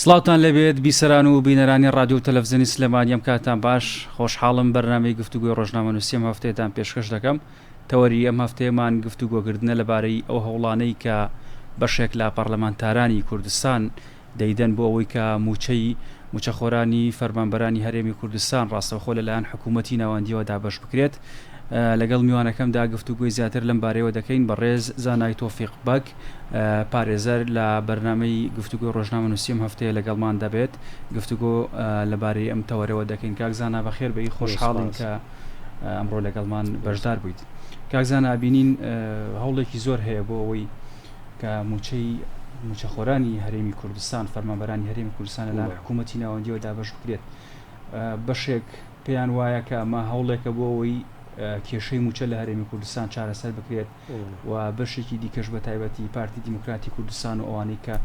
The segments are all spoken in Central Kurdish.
سڵاوتان لەبێت بیسەران و بینەرانی ڕادیو و تەلەڤیزیۆنی سلێمانی ئەم کاتان باش خۆشحاڵم بەرنامەی گفتوگۆی ڕۆژنامە نووسیم هەفتەیەتان پێشکەش دەکەم. تەوەری ئەم هەفتەیەمان گفتوگۆکردنە لەبارەی ئەو هەوڵانەی کە بەشێک لە پەرلەمانتارانی کوردستان دەیدەن بۆ ئەوەی کە موچەخۆرانی فەرمانبەرانی هەرێمی کوردستان ڕاستەوخۆ لەلایەن حکوومەتی ناوەندیەوە دابەش بکرێت. لەگەڵ میوانەکەمدا گفتوگۆی زیاتر لەم بارەیەوە دەکەین بەڕێز زانای تۆفیق بەک پارێزەر لە بەرنامەی گفتوگۆی ڕۆژنامە نووسیم هەفتەیە لەگەڵمان دەبێت. گفتوگۆ لەبارەی ئەم تەوەرەوە دەکەین. کاکزانە بەخێر بەی خۆشحاڵین کە ئەمڕۆ لەگەڵمان بەشدار بوویت. کاکزانە بینین هەوڵێکی زۆر هەیە بۆ ئەوەی کە موچەخۆرانی هەرێمی کوردستان فەرمانبەرانی هەرێمی کوردستان لە حکوومەتی ناوەندیەوە دابەش بکرێت. بەشێک پێیان وایە کە ئەمە هەوڵێکە بۆ ئەوەی کێشەی موچە لە هەرێمی کوردستان چارەسەر بکرێت و بەشێکی دیکەش بە تایبەتی پارتی دیموکراتی کوردستان و ئەوانەی کە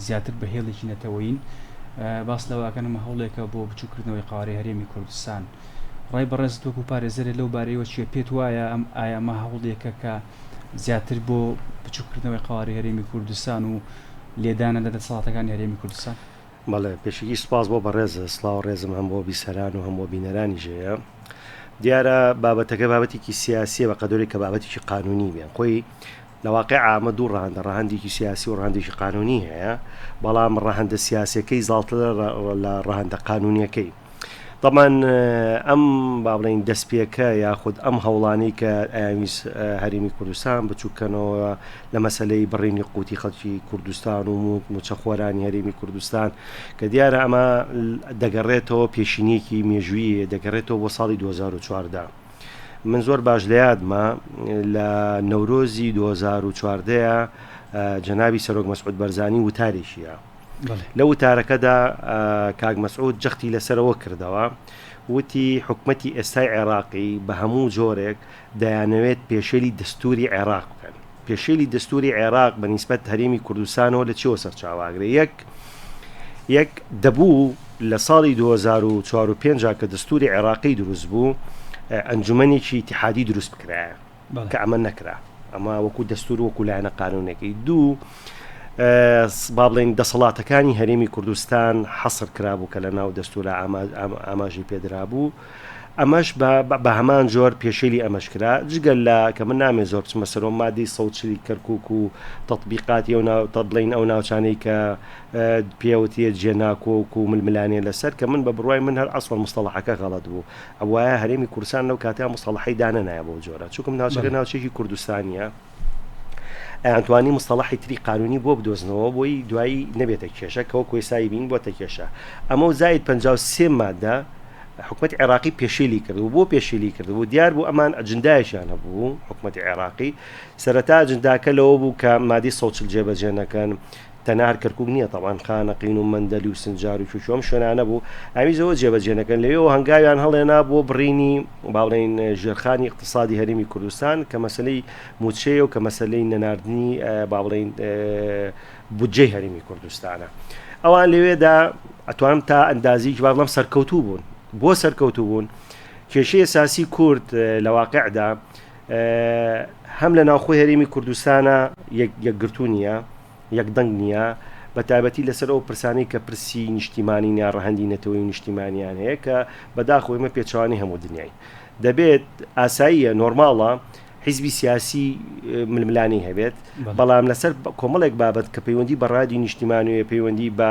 زیاتر بەهێڵێکی نەتەوەین باس لەواکەنەمە هەوڵێکە بۆ بچووکردنەوەی قاوەڕێی هەرێمی کوردستان. ڕای بەڕێز تۆکو پارێزەرێت لەو بارەیەوە چیە پێت وایە ئایا ئەمە هەوڵێکە کە زیاتر بۆ بچووکردنەوەی قاوەڕێی هەرێمی کوردستان و لێدانە لە دەسەڵاتەکانی هەرێمی کوردستان؟ بەڵێ پێشگی سپاس بۆ بەڕێز سڵاو ڕێزم هەم بۆ بیسەران و هەم بۆ بینەرانی ژەیە. دیارە بابەتەکە بابەتێکی سیاسیە بە قەدەرێک کە بابەتێکی قانونی بێن خۆی لەواقع ئامە دوو ڕەهەندێکی سیاسی و ڕەهەندێکی قانونی هەیە، بەڵام ڕەهەندە سیاسەکەی زاڵتر لە ڕەهەندە قانونیەکەی. طبعاً ئەم با بڵێن دەستپێکە یاخود ئەم هەوڵانەی کە ئاویز هەرێمی کوردستان بچووکەنەوە لە مەسەلەی بڕێنی قوتی خەڵکی کوردستان و موچەخۆرانی هەرێمی کوردستان کە دیارە ئەمە دەگەڕێتەوە پێشینیەکی مێژوویە، دەگەڕێتەوە بۆ ساڵی 2014. من زۆر باش لە یادمە لە نەورۆزی 2014 جەنابی سەرۆک مەسعود بەرزانی وتارێکیە لە وتارەکەدا کاک مەسعود جەختی لەسەرەوە کردەوە، وتی حکومەتی ئێستای عێراقی بە هەموو جۆرێک دەیانەوێت پێشێلی دەستوری عێراق بکەن. پێشێلی دەستوری عێراق بە نیسبەت هەرێمی کوردستانەوە لە چیەوە سەرچاواگرێ؟ یەک دەبوو لە ساڵی 2004 کە دەستوری عێراقی دروست بوو ئەنجومەنێکی ئیتیحادی دروست بکرایە کە ئەمە نەکرا، ئەمە وەکو دەستور وەکو لایەنە قانونەکەی. دوو با بڵێن دەسەڵاتەکانی هەرێمی کوردستان حەسر کرابوو کە لە ناو دەستورە ئاماژی پێدرا بوو، ئەمەش بە هەمان جۆر پێشێلی ئەمەش کرا، جگەل لە کە من نامێ زۆر بچمە سەرۆ مادەی سەوچلی کەرکووک و تەطبیقاتی بڵین ئەو ناوچانەی کە پێوتیە جێناکۆک و ململانێ لەسەر کە من بە بڕوای من هەر ئەسڵ مستەڵەحەکە غەڵەت بوو. ئەوایە هەرێمی کوردستان لەو کاتەیە مستەڵەحی دانە نایە بۆ جۆرە، چونکە ناوچەکە ناوچێکی کوردستانیە، ئەتوانی مستەڵەحی تری قانونی بۆ بدۆزنەوە بۆی دوایی نەبێتە کێشە کەەوە کۆیسایی بین بۆتە کێشە. ئەمە و زاید 53 مادە حکومەتی عێراقی پێشێلی کرد و بۆ پێشێلی کرد و دیار بوو ئەمان ئەجندایشیان هەبوو. حکومەتی عێراقی سەرەتا ئەجنداکە لەوە بوو کە مادی سەوچل جێبەجێ نەکەن، تەنار کەرکووک نییە تەوان خانەقین و مەندەلی و سنجار و چوشۆم شوێنانە بوو، ئاویزەوە جێبەجێ نەکەن. لەوێەوە هەنگاویان هەڵێنا بۆ بڕینی باڵێن ژێرخانی اقتصادی هەرێمی کوردستان کە مەسلەی موچەیە و کە مەسلەی نەناردنی با بڵێن بودجەی هەرێمی کوردستانە. ئەوان لەوێدا ئەتوانم تا ئەندازی با بڵێم سەرکەوتوو بوون. بۆ سەرکەوتوو بوون کێشەی ئەساسی کورد لە واقعدا هەم لە ناوخۆی هەرێمی کوردستانە یەکگرتوو نییە، یەکدەنگ نییە، بە تایبەتی لەسەر ئەو پرسانی کە پرسی نیشتیمانی یا ڕەهەندی نەتەوەی نیشتیمانیان هەیە کە بەداخۆی مە پێچوانی هەموو دنیای دەبێت ئاساییە نۆرماڵە حیزبی سیاسی ململانی هەبێت، بەڵام لەسەر کۆمەڵێک بابەت کە پەیوەندی بە ڕادی نیشتیمانویە، پەیوەندی بە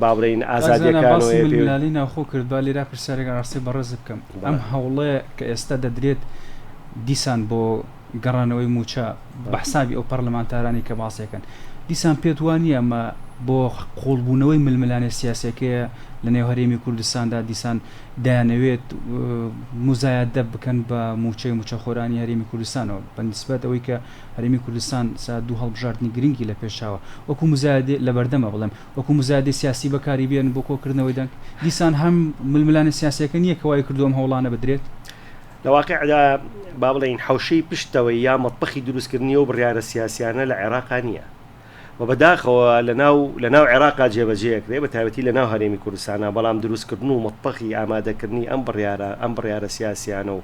باڵێن ئازادیەکانلی ناوخۆ کرد با لێرا پرسیارێک ڕاستی بەڕێز بکەم. ئەم هەوڵەیە کە ئێستا دەدرێت دیسان بۆ گەڕانەوەی موچە بە حسابی ئەو پەرلەمانتارانی کە باسیەکەن، دیسان پێت وانە ئەمە بۆ قۆڵبوونەوەی ململانە سیاسەکەیە لە نێو هەرێمی کوردستاندا دیسان دایانەوێت مزایەدە بکەن بە موچەخۆرانی هەرێمی کوردستانەوە بە نیسبەت ئەوەی کە هەرێمی کوردستان دوو هەڵبژاردننی گرنگی لە پێشاوە وەکو مزایەدە لە بەردەمە بڵێم وەکو مزایەدەی سیاسی بەکاری بێن بۆ کۆکردنەوەی دەنگ. دیسان هەم ململانە سیاسەکە نییە کەوای کردووەم هەوڵانە بدرێت. لە واقعدا با بڵێن حوشەی پشتەوەی یا مەطبخی دروستکردنی و بڕیارە سیاسیانە لە عێراقا نییە و بەداخەوە لە ناو عێراقا جێبەجێکرێ بە تایبەتی لە ناو هەرێمی کوردستانە، بەڵام دروستکردن و مەطبخی ئامادەکردنی ئەم بڕیارە سیاسیانە و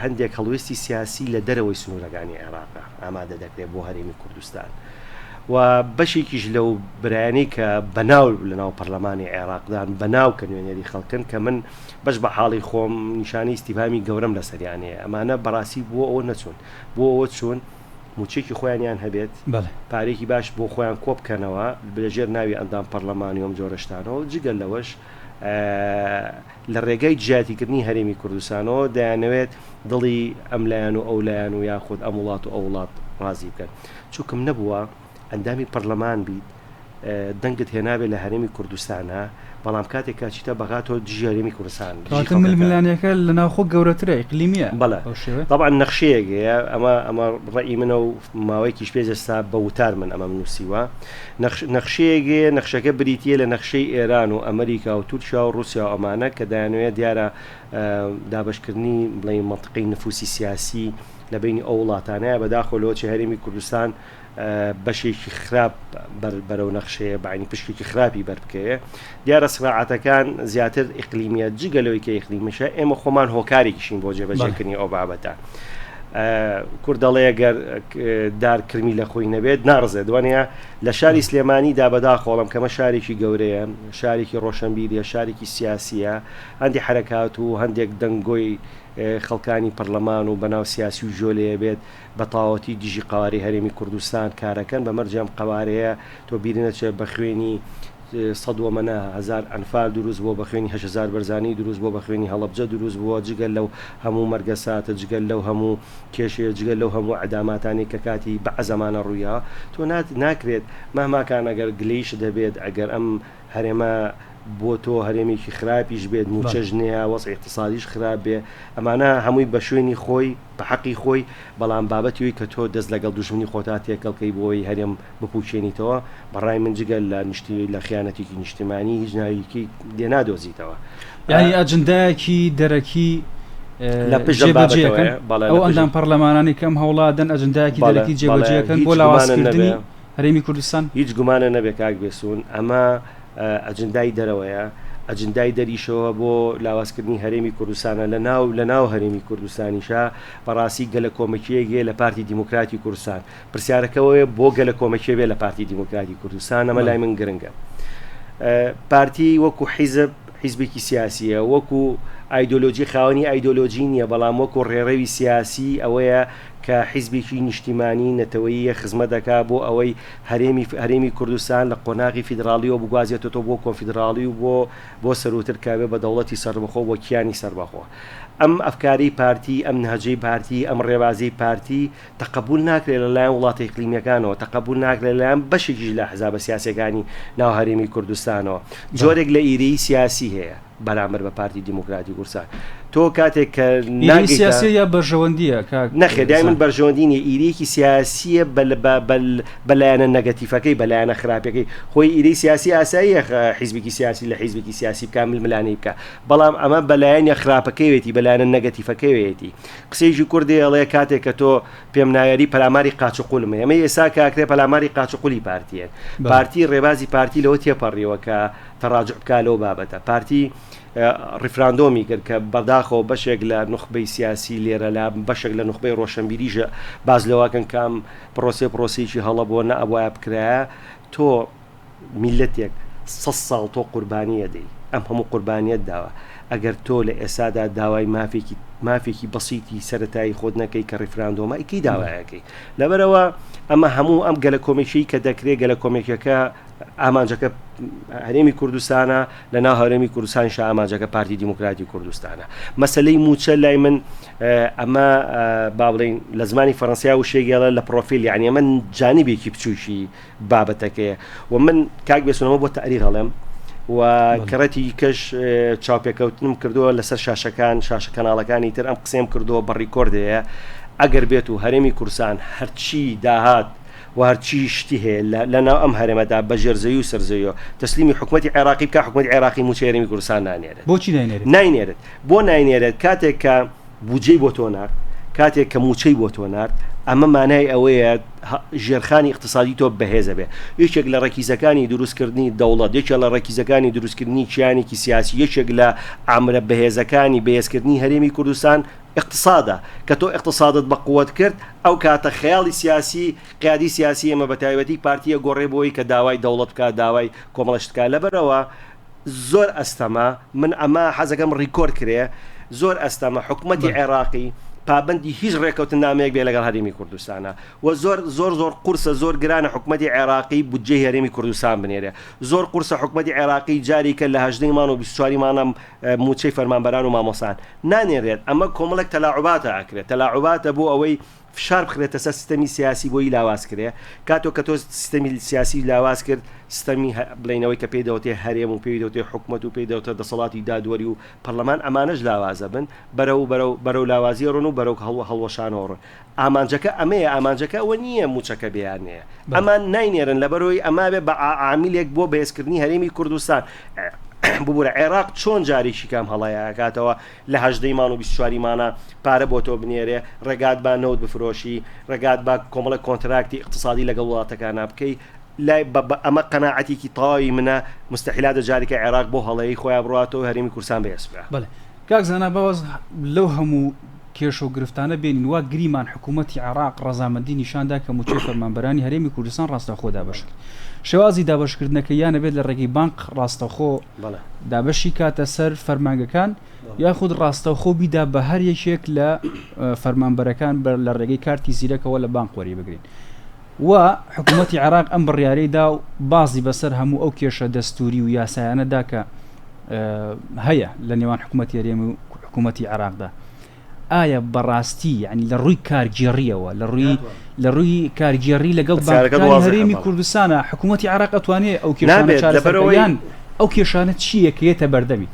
هەندێک هەڵوێستی سیاسی لە دەرەوەی سنوورەکانی عێراقا ئامادە دەکرێت بۆ هەرێمی کوردستان. و بەشێکیش لەو برایانەی کە بەناو لەناو پەرلەمانی عێراقدان بەناو کە نوێنەری خەڵکن کە من بەش بە حاڵی خۆم نیشانی ئیستیفامی گەورەم لەسەریانەیە ئەمانە بەڕاستی بووە ئەوە نەچوون بۆ ئەوە چوون موچێکی خۆیانیان هەبێت پارێکی باش بۆ خۆیان کۆ بکەنەوە بەژێر ناوی ئەندام پەرلەمانی ئەم جۆرەشتانەوە جگەل لەوەش لە ڕێگەی جیاتیکردنی هەرێمی کوردستانەوە دەیانەوێت دڵی ئەملایەن و ئەولایەن و یاخود ئەم وڵات و ئەو وڵات ڕازی بکەن چونکەم نەبووە ئەندامی پەرلەمان بیت دەنگت هێنابێت لە هەرێمی کوردستانە بەڵام کاتێکا چیتە بەغاتەوە دژی هەرێمی کوردستان ململانەکە لە ناوخۆ گەورەترە ئیقلیمیە بەڵێ طبعا نەخشەیەکەیە ئەمە ڕێی منە و ماوەیەکیش پێش ئێستا بە وتار من ئەمە نووسیوە نەخشەیەکێ نەخشەکە بریتیە لە نەخشەی ئێران و ئەمریکا و تورکیا و رووسیا و ئەمانە کە دایانوێت دیارە دابشکردنی بڵێ منطقەی نفوسی سیاسی لە بینی ئەو وڵاتانەیە بەداخۆلەوە هەرێمی کوردستان بەشێکی خراپ بەرەو نەخشەیە بەعینی پشتێکی خراپی بەربکەیە دیارە سراعەتەکان زیاتر ئیقلیمیە جگەلەوەی کە ئیقلیمیشە ئێمە خۆمان هۆکارێکیشین بۆ جێبەجێکردنی ئەو بابەتە کوردەڵەیە گەر دار کرمی لە خۆی نەبێت ناڕزێت دوانەیە لە شاری سلێمانیدا بەداخۆڵم کەمە شارێکی گەورەیە شارێکی ڕۆشنبیریە شارێکی سیاسیە هەندێک حرەکات و هەندێک دەنگۆی خەڵکانی پەرلەمان و بەناو سیاسی و ژۆلەیە بێت بە تاوەتی دیژی قواری هەرێمی کوردستان کارەکەن بە مەرجەم قوارەیە تۆ بیرنەچێت بە خوێنی 100 ئەنفال دروست بۆ بە خوێنی 8,000 بەرزانی دروست بۆ بە خوێنی هەڵەبجە دروست بووە جگەل لەو هەموو مەرگەساتە جگەل لەو هەموو کێشێ جگەل لەو هەموو عەداماتانی کە کاتی بە عەزەمانە ڕوویە تۆ ناکرێت مەهماکان ئەگەر گلەیش دەبێت ئەگەر ئەم هەرێمە بۆ تۆ هەرێمێکی خراپیش بێت موچەژ نییە وەسع اقتصادیش خراپ بێ ئەمانە هەمووی بە شوێنی خۆی بە حەقی خۆی بەڵام بابەتیەوەی کە تۆ دەست لەگەڵ دوژمنی خۆتا تێکەڵکەی بۆی هەرێم بپوچێنیتەوە بەڕای من جگەل لە نیشتی لە خیانەتێکی نیشتیمانی هیچ ناویکی لێ نادۆزیتەوە یعنی ئەجندایەکی دەرەکی لە پێشبەجێەکەن ئەو ئەندام پەرلەمانانی کەم هەوڵادن ئەجندایەکی دەرەکی جێبەجێەکەن بۆ لاوازکردنی هەرێمی کوردستان هیچ گومانە نەبێت کاک بێسوون ئەمە ئەجندای دەرەوەیە ئەجندای دەریشەوە بۆ لاوازکردنی هەرێمی کوردستانە لە ناو هەرێمی کوردستانیشە بەڕاستی گەلە کۆمەکیەکێ لە پارتی دیموکراتی کوردستان پرسیارەکەەوەی بۆ گەلە کۆمەکیە بێ لە پارتی دیموکراتی کوردستان ئەمە لای من گرنگە پارتی وەکو حیزبێکی سیاسیە وەکو ئایدۆلۆژی خاوەنی ئایدۆلۆژی نییە بەڵام وەکو ڕێڕەوی سیاسی ئەوەیە کە حیزبێکی نیشتیمانی نەتەوەییە خزمەت دەکا بۆ ئەوەی هەرێمی کوردستان لە قۆناغی فیدراالیەوە بگوازێتەوە بۆ کۆنفیدراالی و بۆ سەرۆتر کابێ بە دەوڵەتی سەربەخۆ بۆ کیانی سەربەخۆ ئەم ئەفکاری پارتی ئەم نهجەی پارتی ئەم ڕێوازەی پارتی تەقبول ناکرێت لەلایەن وڵاتی ئیقلیمیەکانەوە تەقبول ناکرێت لەلایەن بەشێکیش لە حزابە سیاسەکانی ناو هەرێمی کوردستانەوە جۆرێک لە ئیرەی سیاسی هەیە بەرامبەر بە پارتی دیموکراتی کوردستان تۆ کاتێک کە سیاسی یا بەرژەوەندیە نەخێ دای من بەرژەوەندی نیە ئیرەیەکی سیاسیە بەلایەنە نەگەتیفەکەی بەلایەنە خراپەکەی خۆی ئیرەی سیاسی ئاساییە حیزبێکی سیاسی لە حیزبێکی سیاسی بکە ململانەی بکە بەڵام ئەمە بەلایەنە خراپەکەیەتی بەلایەنە نەگەتیفەکەیەتی قسەیژی کوردی ئەڵێ کاتێک کە تۆ پێم نایەری پەلاماری قاچوقولمە ئەمە ئێستا کاکرێ پەلاماری قاچوقولی پارتیە پارتی ڕێبازی پارتی لەوە تێپەڕیەوە کە تەڕاجع بکە لەو بابەتە پارتی ڕیفراندۆمی کرد کە بەداخەوە بەشێک لە نخبەی سیاسی لێرە لە بەشێک لە نخبەی ڕۆشنبیریژە باز لەوەکەن کام پرۆسێکی هەڵە بۆ نە ئەوە بکرایە تۆ میلەتێک 100 ساڵ تۆ قوربانیە دەی ئەم هەموو قوربانیت داوە ئەگەر تۆ لە ئێسادا داوای مافێکی بەسیتی سەرەتایی خۆت نەکەی کە ڕیفراندۆمە ئیکەی داوایەکەی لەبەرەوە ئەمە هەموو ئەم گەلە کۆمێکی کە دەکرێت گەلە کۆمێکەکە ئامانجەکە هەرێمی کوردستانە لە ناو هەرێمی کوردستانش ئامانجەکە پارتی دیموکراتی کوردستانە مەسلەی موچە لای من ئەمە با بڵێن لە زمانی فەڕەنسیا و شێگەڵە لە پرۆفیل یعنی ئەمە جانیبێکی بچووشی بابەتەکەیە و من کاک بێسونەوە بۆ تەعریق هەڵێم و کەڕەتی کەش چاوپێکەوتنم کردووە لەسەر شاشە کەناڵەکانی تر ئەم قسەم کردووە بە ڕیکۆردەیە ئەگەر بێت و هەرێمی کوردستان هەرچی داهات و هەرچی شتی هەیە لەناو ئەم هەرێمەدا بە ژێرزەوی و سەرزەویەوە تەسلیمی حکومەتی عێراقی بکە حکومەتی عێراقی موچەی هەرێمی کوردستان نانێرێت بۆچی ناینێرێت بۆ ناینێرێت کاتێک کە بودجەی بۆ تۆ نارد کاتێک کە موچەی بۆ تۆ نارد ئەمە مانای ئەوەیە ژێرخانی اقتصادی تۆ بەهێزە بێ یەکێک لە ڕێکیزەکانی دروستکردنی دەوڵەت یەکێک لە ڕێکیزەکانی دروستکردنی چیانێکی سیاسی یەکێک لە ئامرە بەهێزەکانی بەهێزکردنی هەرێمی کوردستان اقتصادا کە تۆ اقتصادت بە قوت کرد ئەو کاتە خەیاڵی سیاسی قیادی سیاسی ئەمە بە تایبەتی پارتیە گۆڕێبەوەی کە داوای دەوڵەت بکە داوای کۆمەڵشتکە لەبەرەوە زۆر ئەستەمە من ئەمە حەزەکەم ڕیکۆرد کرێ زۆر ئەستەمە حکوومەتی عێراقی پابندی هیچ ڕێکەوتن نامەیەک بێ لەگەڵ هەرێمی کوردستانە و زۆر قورسە زۆر گرانە حکوومەتی عێراقی بودجەی هەرێمی کوردستان بنێرێ زۆر قورسە حکوومەتی عێراقی جاری کە لە 18 مان و 24 مانە موچەی فەرمانبەران و مامۆسان نانێرێت ئەمە کۆمەڵێک تەلاعوباتە ئەکرێت تەلاعوباتە بۆ ئەوەی فشار بخرێتە سەر سیستەمی سیاسی بۆی لاواز کرێ کاتۆ کە تۆ سیستەمی سیاسی لاواز کرد سیستەمی بڵێنەوەی کە پێی دەوتێ هەرێم و پێی دەوتێ حکومەت و پێی دەوتە دەسەڵاتی دادوەری و پەرلەمان ئەمانەش لاوازە بن بەرەو لاوازی ڕۆن و بەرەو هەڵوەشانەوە ئامانجەکە ئەمەیە ئامانجەکە ئەوە نییە موچەکە بێیانەیە ئەمان ناینێرن لەبەرەوەی ئەما بێ بە عاملێک بۆ بەهێزکردنی هەرێمی کوردستان ببوورە عێراق چۆن جارێکی کام هەڵایەکاتەوە لە 18 مان و 24 مانە پارە بۆ تۆ بنێرێ ڕێگات با نەوت بفرۆشی ڕێگات با کۆمەڵە کۆنتراکتی اقتصادی لەگەڵ وڵاتەکانە بکەی لای ئەمە قەناعەتێکی تەواوی منە مستحیلاتە جارێکە عێراق بۆ هەڵەیەی خۆیان بڕاتەوە هەرێمی کوردستان بەهێزبێ بەڵێ کاک زانا باوەز لەو هەموو کێشە و گرفتانە بێنین وا گریمان حکوومەتی عێراق ڕەزامەندی نیشاندا کە موچەی فەرمانبەرانی هەرێمی کوردستان ڕاستەخۆ دابەشت شێوازی دابەشکردنەکە یانە بێت لە ڕێگەی بانک ڕاستەخۆ دابەشی کاتە سەر فەرمانگەکان یاخود ڕاستەخۆ بیدا بە هەر یەکێک لە فەرمانبەرەکان لە ڕێگەی کارتی زیرەکەەوە لە بانک وەری بگرین و حکوومەتی عێراق ئەم بڕیارەیدا و بازی بەسەر هەموو ئەو کێشە دەستوری و یاسایانەدا کە هەیە لە نێوان حکوومەتی هەرێمی و حکوومەتی عێراقدا ئایا بەڕاستی یعنی لە ڕووی کارگێڕیەوە لە ڕووی کارگێڕی لەگەڵ بانکەکانی هەرێمی کوردستانە حکوومەتی عێراق ئەتوانێت ئەو کێشانە چارەسەرەکەیان ئەو کێشانە چییە کە یێتە بەردەمیت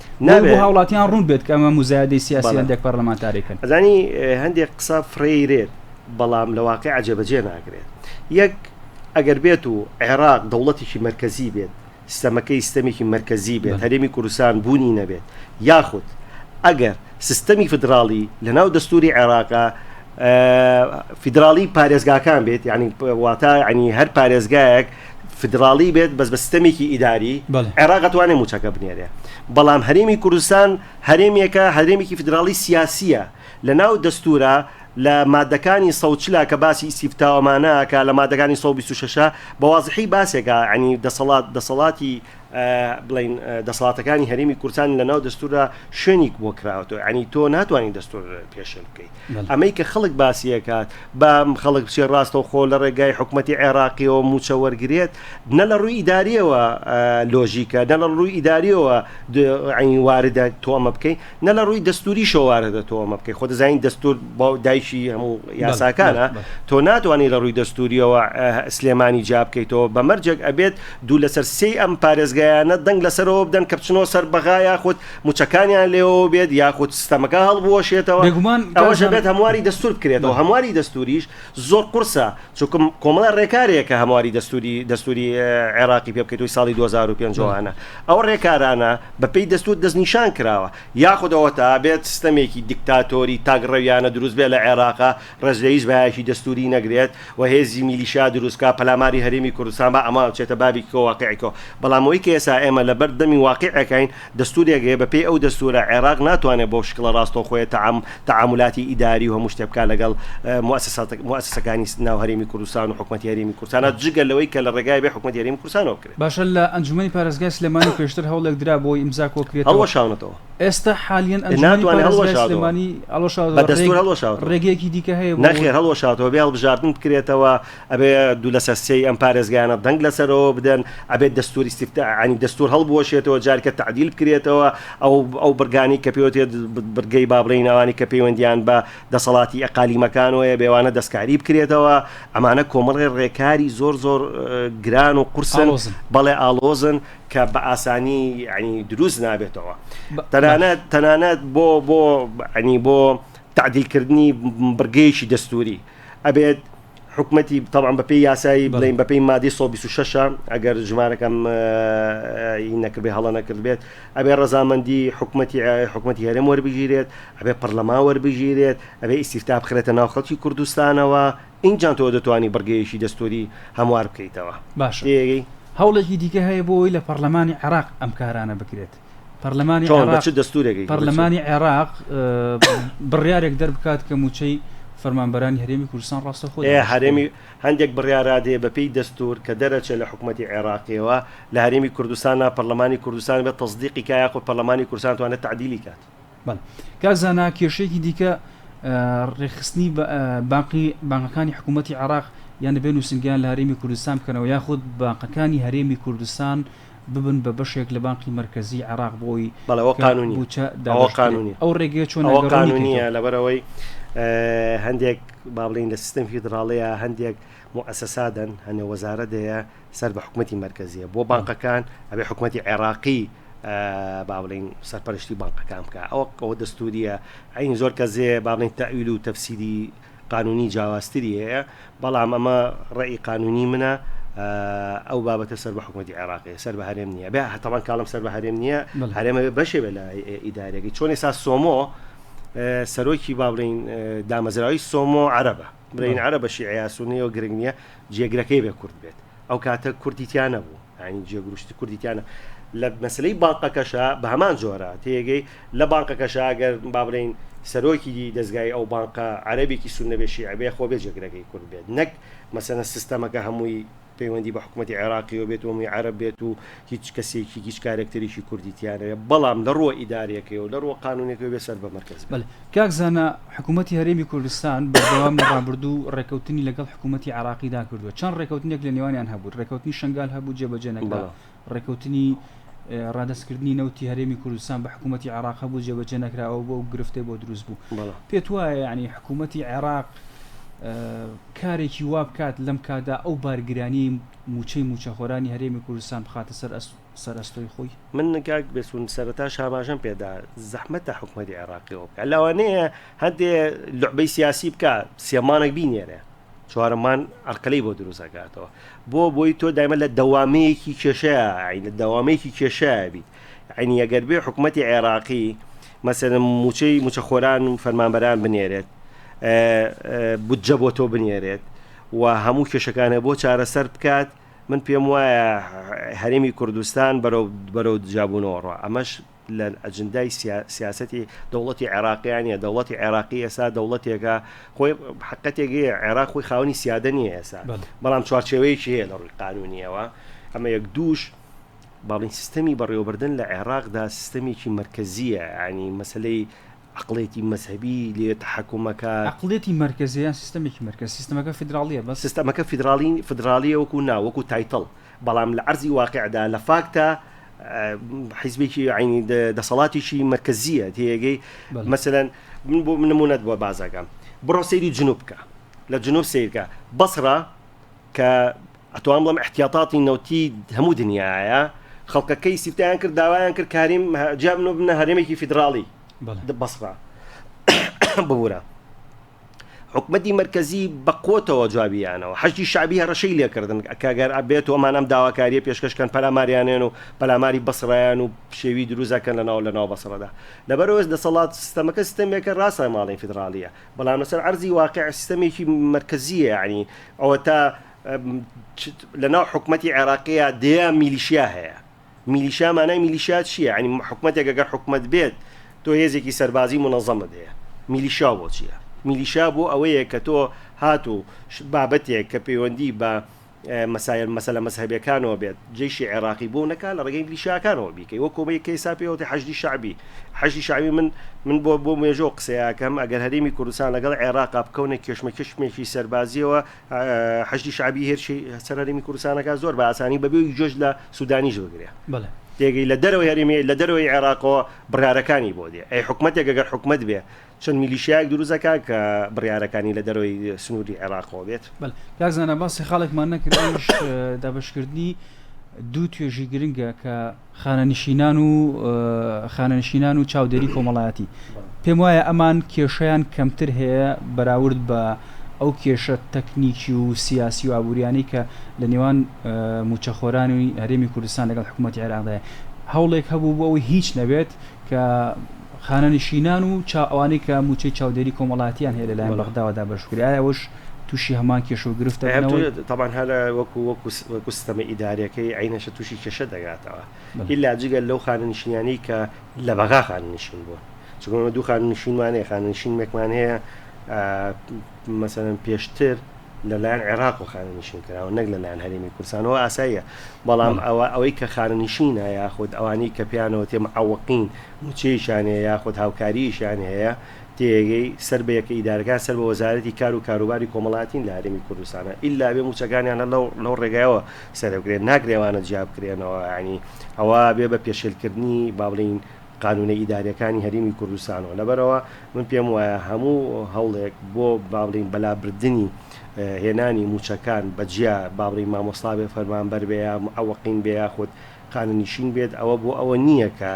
بۆ هاوڵاتیان ڕوون بێت کە ئەمە مزایدەی سیاسی هەندێک پەرلەمانتاریەکەن ئەزانی هەندێک قسە فڕێیرێت بەڵام لە واقع جێبەجێ ناگرێت یەک ئەگەر بێت و عێراق دەوڵەتێکی مرکزی بێت سیستەمەکەی سیستەمێکی مرکزی بێت هەرێمی کوردستان بوونی نەبێت یاخود ئەگەر سیستەمی فدراڵی لە ناو دەستوری عێراقا فدراڵی پارێزگاکان بێت یعنی واتە ینی هەر پارێزگایەک فدراڵی بێت بەس بە سیستەمێکی ئیداری عێراق ئەتوانێت موچەکە بنێرێ بەڵام هەرێمی کوردستان هەرێمێکە هەرێمێکی فدراڵی سیاسیە لە ناو دەستورە لە مادەکانی سەوچلا کە باسی ئیسیفتاوەمانەکە لە مادەکانی 126 بەوازحی باسێکە ینی دەسەڵاتی بڵین دەسەڵاتەکانی هەرێمی کوردستان لە ناو دەستورە شوێنێک بۆ کراوەوە ینی تۆ ناتوانین دەستور پێشێل بکەیت ئەمەی کە خەڵک باسیەکات بە خەڵک بچێ ڕاستە خۆ لە ڕێگای حکوومەتی عێراقیەوە موچە وەرگێت نە لە ڕووی ئیداریەوە لۆژیکە نە لە ڕووی ئیداریەوە عینی واردە تۆمە بکەیت نە لە ڕووی دەستوری شۆواردە تۆمە بکەیت خۆ دەزانین دەستور بۆ دایشی هەموو یاساکانە تۆ ناتوانانی لە ڕووی دەستوریەوە سلێمانی جا بکەیتەوە بەمەرجێک ئەبێت دوو لەسەر سێ ئەم پارێزگایانە دەنگ لەسەرەوە بدەن کە بچنەوە سەر بەغا یاخود موچەکانیان لێەوە بێت یاخود سیستەمەکە هەڵبوەشێتەوە ئەوەش بێت هەمواری دەستور بکرێتەوە هەمواری دەستوریش زۆر قورسە چونکە کۆمەڵە ڕێکارێکە هەمواری دەستوری عێراقی پێ بکەیتەوەی ساڵی 2005 ئەو ڕێکارانە بەپێی دەستور دەستنیشان کراوە یاخودەوە تا بێت سیستەمێکی دیکتاتۆری تاگڕەویانە دروست بێت لە عێراقا ڕێژلەیش بەیەکی دەستوری نەگرێت و هێزی میلیشیا دروستکە پەلاماری هەرێمی کوردستان بە ئەمە چێتە بابی واقعیکەوە بەڵامەوەی کە ئێستا ئێمە لە بەردەمی واقعەکەین دەستورێکەیە بەپێی ئەو دەستورە عێراق ناتوانێت بۆ شکڵە ڕاستۆ خۆی تعاملاتی ئیداری و هەموو شتێ بکات لەگەڵ موسسەکانی ناو هەرێمی کوردستان و حکوومەتی هەرێمی کوردستانە جگە لەوەی کە لە ڕێگای بێ حکوومەتی هەرێمی کوردستانەوە بکرێت باشە لە ئەنجومەنی پارێزگای سلێمانی پێشتر هەوڵێک درا بۆی ئیمزاکۆ کرێت هەڵوەشاونەتەوە ئێستا حالیان ئەنجومەنی سلێمانی ڕێگەیەکی دیکە هەیە نەخێر هەڵوەشاتەوە بێ هەڵبژاردن بکرێتەوە ئەبێ دوو لەسەر سێی ئەم پارێزگایانە دەنگ لەسەرەوە بدەن ئەبێت دەستوری عنی دەستور هەڵبوەشێتەوە جارکە تعدیل بکرێتەوە ئەو بەرگانی کە پێوتێت بەرگەی بابڕی ناوانی کە پەیوەندیان بە دەسەڵاتی ئەقالیمەکانەوەیە بێوانە دەستکاری بکرێتەوە ئەمانە کۆمەڵی ڕێکاری زۆر گران و قورسن بەڵێ ئالۆزن کە بە ئاسانی ینی دروست نابێتەوە تەنانەت بۆ تعدیلکردنی بەرگەیەکی دەستوری ئەبێت حکومەتی طبعا بەپی یاسایی بڵین بەپی مادی 126 ئەگەر ژمارەکەم نەکردێ هەڵە نەکرد بێت ئەبێ ڕەزامەندی حکومەتی هەرێم وەربگیرێت ئەبێ پەرلەمان وەربگیرێت ئەبێ ئیستیفتاح بخرێتە ناو خەڵکی کوردستانەوە اینجان تۆ دەتوانی بەرگەیەکی دەستوری هەموار بکەیتەوە. باش هەوڵێکی دیکە هەیە بۆی لە پەرلەمانی عێراق ئەم کارانە بکرێت. پەرلەمانی عێراق دەستورێکی پەرلەمانی عێراق بڕیارێک دەربکات کە موچەی فەرمانبەرانی هەرێمی کوردستان ڕاستەخۆ هەرێمی هەندێک بڕیارادێ بەپێی دەستور کە دەرەچێت لە حکوومەتی عێراقیەوە لە هەرێمی کوردستانە پەرلەمانی کوردستان بێت تەصدیقی کایە خۆ پەرلەمانی کوردستان توانێت تعدیلی کات. کازانە کێشەیەکی دیکە ڕێخستنی بانقەکانی حکوومەتی عێراق یان دەبێت نووسنگیان لە هەرێمی کوردستان بکەنەوە یاخود بانقەکانی هەرێمی کوردستان ببن بە بەشێک لە بانقی مرکزی عێراق بۆی قانونی ئەو ڕێگەیە چۆن قانونیە لەبەرەوەی هەندێک با بڵین لە سیستم فیدراڵەیە هەندێک مؤسسادن هەنێ وەزارەتەیە سەر بە حکوومەتی مرکزیە بۆ بانقەکان ئەبێ حکوومەتی عێراقی با بڵین سەرپەرشتی بانقەکان بکە ئەوە دەستوریە عین زۆر کەسێ با بڵین تەویل و تەفسیری قانونی جیاوازتری هەیە بەڵام ئەمە ڕێی قانونی منە ئەو بابەتە سەر بە حکوومەتی عێراقی سەر بە هەرێم نییە بێ هەتەوان کاڵم سەر بە هەرێم نییە هەرێمە بەشێ بێ لە ئیدارەکەی چۆن ئێستا سۆمۆ سەرۆکی با بڵین دامەزراوی سۆمۆ عەرەبە برین عەرەبە شیعە سونی و گرنگ نییە جێگرەکەی بێ کورد بێت ئەو کاتە کوردیتیان نەبوو ینی جێگروشتی کوردیتیانە لە مەسلەی بانقەکەشە بە هەمان جۆرە تێگەی لە بانقەکەشە ئەگەر با بڵین سەرۆکی دەستگای ئەو بانقە عەرەبێکی سونە بێ شیعە بێ خۆ بێ جێگرەکەی کورد بێت نەک مەسەلەن سیستەمەکە هەمووی پەیوەندی بە حکوومەتی عێراقی و بێت و هەمووی عەرەب بێت و هیچ کەسێکی هیچ کارێکتەریشی کوردیتیانەیە بەڵام لە ڕۆ ئیدارەکەی و لە ڕۆ قانونێکی بێ سەر بە مەرکەز. کاک زانە حکوومەتی هەرێمی کوردستان بەردەوام لە ڕابردوو ڕێکەوتنی لەگەڵ حکوومەتی عێراقیدا کردووە چەند ڕێکەوتنێک لە نێوانیان هەبوو ڕێکەوتنی شنگال هەبوو جێبەجێ نەکرا ڕێکەوتنی ڕادەستکردنی نەوتی هەرێمی کوردستان بە حکوومەتی عێراق هەبوو جێبەجێ نەکراوە بۆ گرفتەی بۆ دروست بوو پێت وایە ینی حکوومەتی عێراق کارێکی وا بکات لەم کادا ئەو بارگرانی موچەخۆرانی هەرێمی کوردستان بخاتە سەر ئەستۆی خۆی. من کاک بێسون سەرەتا شاماژەم پێدا زەحمەتە حکوومەتی عێراقیەوە بکە لەوانەیە هەندێ لوعبەی سیاسی بکە سێمانێک بینێرە چوارەمان ئەرقەلەی بۆ دروستەکاتەوە بۆی تۆ دایمە لە دەوامەیەکی کێشەیە لە دەوامەیەکی کێشەیە بیت عینی ئەگەر بێ حکوومەتی عێراقی مەسەلەن موچەخۆران و فەرمانبەران بنێرێت بودجە بۆ تۆ بنێرێت و هەموو کێشەکانە بۆ چارەسەر بکات من پێم وایە هەرێمی کوردستان بەرەو جابوونەوە ڕۆ ئەمەش لە ئەجندای سیاسەتی دەوڵەتی عێراقییانە دەوڵەتی عێراقی ئێستا دەوڵەتێکە خۆی حقەتێکی عێراق خۆی خاوەنی سیادە نیە ئێستا بەڵام چوارچێوەیەکی هەیە لە ڕووی قانونیەوە ئەمە یەک دووش باڵین سیستەمی بەڕێوەبردن لە عێراقدا سیستەمێکی مرکزیە ینی مەسلەی عقلێتی مەذهبی لێ تحکومەکە عقلێتی مرکزیان سیستەمێکی مرکز سیستەمەکە فیدراڵیە بەس سیستەمەکە فیدراڵیە وەکو وەکو تایتڵ بەڵام لە عەرزی واقعدا لە فاکتە حیزبێکی عینی دەسەڵاتێکی مرکزیە تێگەی مەسەلەن من بۆ نمونەت بۆ بازەکەم بڕۆ سەیری جنوب بکە لە جنوب سیرکە بەسڕە کە ئەتوان بڵێم احتیاطاتی نەوتی هەموو دنیاە خەڵکەکەی سیفتیان کرد داوایان کرد کاریم جاب بنە هەرێمێکی فیدراڵی بەسڕە ببوورە حکومەتی مرکزی بەقۆتەوە جوابیانەوە حەشتی شعبی هەڕەشەی لێکردن کاگەر ئەبێت و ئەمانەم داواکاریە پێشکەشکەن پەلاماریانێن و پەلاماری بەسڕیان و شێوی دروزەکەن لەناو بەسڕەدا لەبەرەوەی دەسەڵات سیستەمەکە سیستەمێکە ڕاستە ماڵی فیدراڵیە بەڵام لەسەر عەرزی واقع سیستەمێکی مرکزیە ینی ئەوە تا لەناو حکومەتی عێراقیە دەیە میلیشیا هەیە میلیشیا مانای میلیشیا چییە ینی حکومەتێک ئەگەر حکومەت بێت تۆ هێزێکی سەربازی منەظەمت هەیە میلیشیا بۆ چییە میلیشا بۆ ئەوەیە کە تۆ هاتو بابەتێک کە پەیوەندی بە مەسەلە مەذهبیەکانەوە بێت جێشی عێراقی بۆ نەکات لە ڕێگەی میلیشیاکانەوە بیکەی وە کۆمەڵێک کەیسا پێوەتی حەشتی شعبی من بۆ مێژۆ قسەیەکەم ئەگەر هەرێمی کوردستان لەگەڵ عێراقا بکەونە کێشمەکەشمێکی سەربازیەوە حەشتی شعبی هێرشی سەر هەرێمی کوردستانەکە زۆر بە ئاسانی بەبێ جۆش لە سودانیش بگرێ تێگەی لە دەرەوەی هەرێمی لە دەرەوەی عێراقەوە بڕیارەکانی بۆ دێ ئەی حکومەتێک ئەگەر حکومەت بێ چەند میلیشیایەک دروستەکە کە بڕیارەکانی لە دەرەوەی سنووری عێراقەوە بێت یاکزانە باسی خاڵێکمان نەکردش دابشکردنی دوو توێژی گرنگە کە خانەنشینان و چاودێری کۆمەڵایەتی پێم وایە ئەمان کێشەیان کەمتر هەیە بەراورد بە ئەو کێشە تەکنیکی و سیاسی و ئابوووریانی کە لە نێوان موچەخۆرانی هەرێمی کوردستان لەگەڵ حکوومەتی عێراقدایە هەوڵێک هەبوو بۆ ئەوەی هیچ نەبێت کە خانەنشینان و ئەوانەی کە موچەی چاودێری کۆمەڵاتیان هەیە لەلایەن بەغداوەدا بەشکرایە وش تووشی هەمان کێشە و گرفتە طبعا هەلا وەکو سیستەمە ئیدارەکەی عینەشە تووشی کێشە دەگاتەوە ئیلا جگەل لەو خانەنشینیانی کە لە بەغا خانەنشین بوون چونکە دوو خانەنشینمان هەیە خانەنشینێکمان هەیە مثلا پێشتر لەلایەن عێراق و خانەنشین کراوە نەک لەلایەن هەرێمی کوردستانەوە ئاساییە بەڵام ئەوەی کە خانەنشینە یاخود ئەوانەی کە پیانەوە تێمەعەوەقین موچەیشان هەیە یاخود هاوکاریشان هەیە تێگەی سەر بە یەکە ئیدارەکان سەر بە وەزارەتی کار و کاروباری کۆمەڵاتین لە هەرێمی کوردستانە ئیلا بێ موچەکانیان لەو ڕێگایەوە سەرەوگرێن ناگرێوانە جیاب بکرێنەوە ینی ئەوە بێ بە پێشێلکردنی با بڵین قانونە ئیدارەکانی هەرێمی کوردستانەوە لەبەرەوە من پێم وایە هەموو هەوڵێک بۆ با بڵین بەلابردنی هێنانی موچەکان بەجیا با بڵین مامۆستا بێ فەرمانبەر بێ یا معەوەقین بێ یاخود خانەنشین بێت ئەوە بۆ ئەوە نییە کە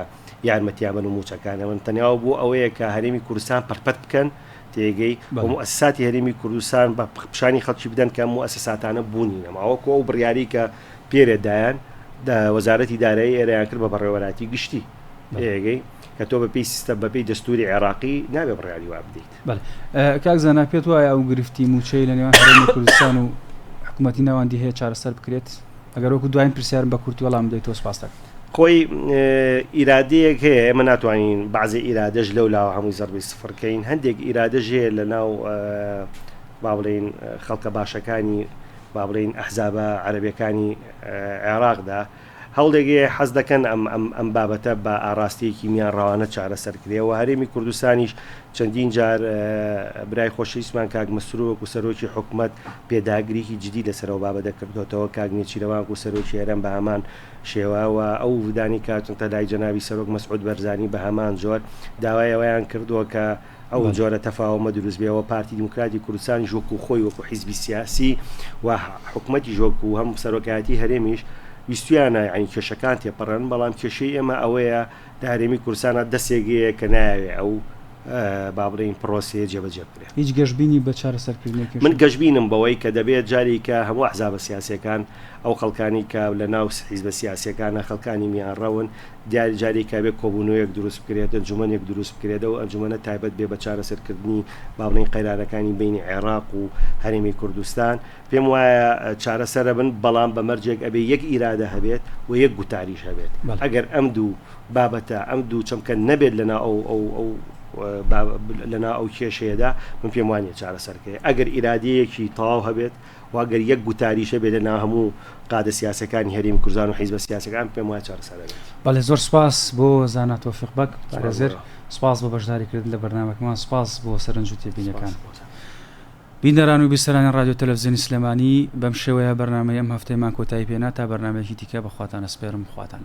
یارمەتیان و موچەکانەوە تەنیاوە بۆ ئەوەیە کە هەرێمی کوردستان پەرپەت بکەن تێگەی مؤسساتی هەرێمی کوردستان بە پیشانی خەڵکی بدەن کە مؤسساتانە بوونی نەماوەکو ئەو بڕیاری کە پێرێدایان وەزارەتی دارایی ئێرەیان کرد بە بەڕێوەبەراتی گشتی ئێگەی کە تۆ بەپێی سیستەم بەپێی دەستوری عێراقی نابێ بڕیاری وا بدەیت. کاک زانا پێت وایە ئەو گرفتی موچەی لە نێوان هەرێمی کوردستان و حکوومەتی ناوەندی هەیە چارەسەر بکرێت ئەگەر وەکو دوایین پرسیارم بە کورتی وەڵام بدەیتەوە سپاس دەکەم. خۆی ئیرادەیەک هەیە ئێمە ناتوانین بەعزێ ئیرادەش لەو لاوە هەمووی زەربەی سفرکەین هەندێک ئیرادەش هەیە لە ناو با بڵین خەڵکە باشەکانی با بڵین ئەحزابە عەرەبیەکانی عێراقدا هەوڵێکی حەز دەکەن ئەم بابەتە بە ئاراستەیەکی میان ڕەوانە چارەسەرکرێەوە هەرێمی کوردستانیش چەندین جار برای خۆشەویستمان کاک مەسرور وەکو سەرۆکی حکوومەت پێداگریکی جدی لەسەرەوە بابەتە کردوتەوە کاک نێچیرەوان و سەرۆکی هەرێم بە هەمان شێواوە ئەو ودانی کاتونتە لای جەنابی سەرۆک مەسعود بەرزانی بە هەمان جۆر داوای ئەوەیان کردووە کە ئەو جۆرە تەفاومە دروست بێەوە پارتی دیموکراتی کوردستانی ژۆک و خۆی وەکو حیزبی سیاسی و حکوومەتی ژۆک و هەم سەرۆکایەتی هەرێمیش ویستویانە ینی کێشەکان تێپەڕن بەڵام کێشەی ئێمە ئەوەیە دا هەرێمی کوردستانە دەستێکەیە کە ناوێ ئەو با بڵین پرۆسەیە جێبەجێ بکرێت. هیچ گەشتبینی بە چارەسەرکردنێکی من گەشتبینم بەوەی کە دەبێت جاری کە هەموو ئەحزابە سیاسیەکان ئەو خەڵکانی کە لە ناو حیزبە سیاسیەکانە خەڵکانی میان ڕەون دیاری جاری کە بێت کۆبوونەوەیەک دروست بکرێت ئەنجومەنێک دروست بکرێت و ئەنجومەنە تایبەت بێ بە چارەسەرکردنی با بڵین قەیرانەکانی بینی عێراق و هەرێمی کوردستان پێم وایە چارەسەرە بن بەڵام بە مەرجێک ئەبێ یەک ئیرادە هەبێت و یەک گوتاریش هەبێت ئەگەر ئەم دوو بابەتە ئەم دوو چەمکە نەبێت لەنا لەنا ئەو کێشەیەدا من پێم وانە چارەسەرکەی ئەگەر ئیرادەیەکی تەواو هەبێت واگەر یەک گوتاریشە بێت لەنا هەموو قادە سیاسەکانی هەرێمی کوردستان و حیزبە سیاسەکان پێم وایە چارەسەر دەبێت. بەڵێ زۆر سپاس بۆ زانا تۆفیق بەک پارێزەر سپاس بۆ بەشداریکردن لە بەرنامەکەمان سپاس بۆ سەرنج و تێبینیەکان. بینەران و بیسەرانی رادیۆ تەلەڤیزیۆنی سلێمانی بەم شێوەیە بەرنامەی ئەم هەفتەیەمان کۆتایی پێنا تا بەرنامەیەکی دیکە بەخواتان ئەسپێرم خواتان